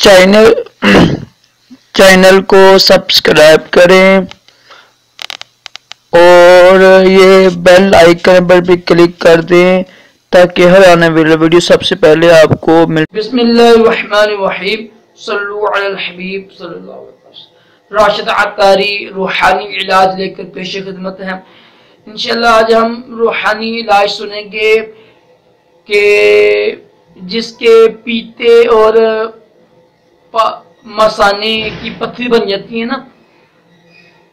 Channel channel को subscribe करें और ये बेल आइकन पर भी क्लिक कर दें ताकि हर आने वाली वीडियो सबसे पहले आपको मिल। बिस्मिल्लाहिर्रहमानिर्रहीम सल्लु अलल हबीब सल्लल्लाहु अलैहि वसल्लम। राशिद अत्तारी रूहानी इलाज लेकर पेश खिदमत है। इंशाल्लाह आज हम रूहानी इलाज सुनेंगे कि जिसके पीते और मसाने की पत्थरी बन जाती है ना,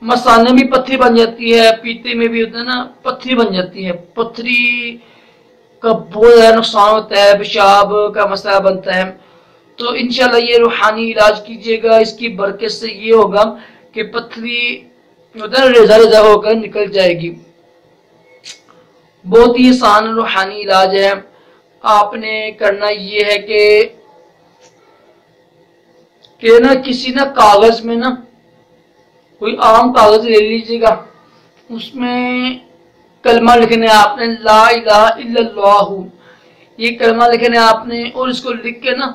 मसाने में पत्थरी बन जाती है, पीते में भी होता है ना, पत्थरी बन जाती है। पत्थरी का बहुत ज्यादा नुकसान होता है, पेशाब का मसला बनता है। तो इंशाल्लाह ये रूहानी इलाज कीजिएगा, इसकी बरकत से ये होगा कि पत्थरी होता है रेजा रेजा होकर निकल जाएगी। बहुत ही आसान रूहानी इलाज है। आपने करना ये है कि ना किसी ना कागज में ना कोई आम कागज ले लीजिएगा, उसमें कलमा लिखना है आपने, ला इलाहा इल्लल्लाहु, ये कलमा लिखना है आपने। और इसको लिख के ना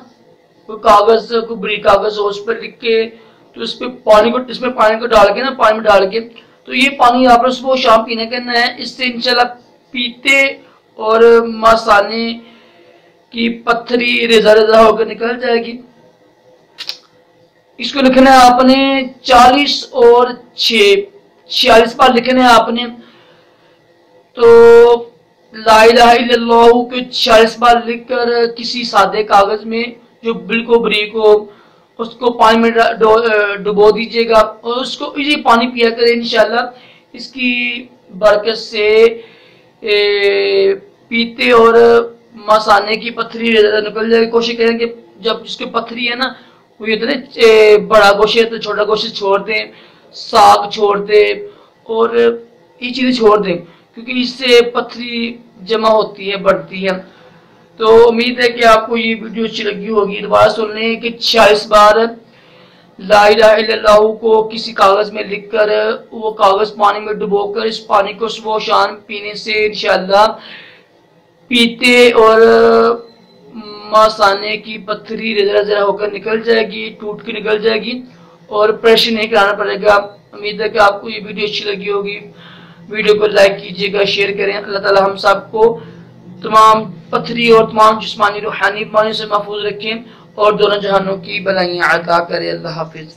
कोई कागज, कोई बड़ी कागज हो उस पर लिख के, तो इसमें पानी को डाल के ना, पानी में डाल के, तो ये पानी आपने सुबह शाम पीने करना है। इससे इंशाल्लाह पीते और मसाने की पत्थरी रेजा रेजा होकर निकल जाएगी। इसको लिखना है आपने 40 और 46 बार लिखना है आपने। तो ला इलाहा इल्लल्लाहु को 46 बार लिखकर किसी सादे कागज में जो बिल्कुल बारीक हो, उसको पानी में डुबो दीजिएगा और उसको इसी पानी पिया करें। इंशाल्लाह इसकी बरकत से पीते और मसाने की पत्थरी निकल जाएगी। कोशिश करें कि जब इसकी पत्थरी है ना, वो ये तो नहीं बड़ा गोश्त है तो छोटा गोश्त छोड़ दें, साग छोड़ दें और ये चीजें छोड़ दें, क्योंकि इससे पत्थरी जमा होती है, बढ़ती है। तो उम्मीद है कि आपको ये वीडियो अच्छी लगी होगी। दोबारा सुन लें कि 46 बार ला इलाहा इल्लल्लाहु को किसी कागज में लिखकर, वो कागज पानी में डुबोकर, इस पानी को सुबह शाम पीने से इंशाल्लाह पीते और मसाने की पत्थरी रेजा रेजा होकर निकल जाएगी, टूट के निकल जाएगी और ऑपरेशन नहीं कराना पड़ेगा। उम्मीद है कि आपको ये वीडियो अच्छी लगी होगी। वीडियो को लाइक कीजिएगा, शेयर करें। अल्लाह ताला हम सबको तमाम पत्थरी और तमाम जिस्मानी रूहानी बीमारियों से महफूज रखें और दोनों जहानों की भलाइयां अता करें। अल्लाह हाफिज।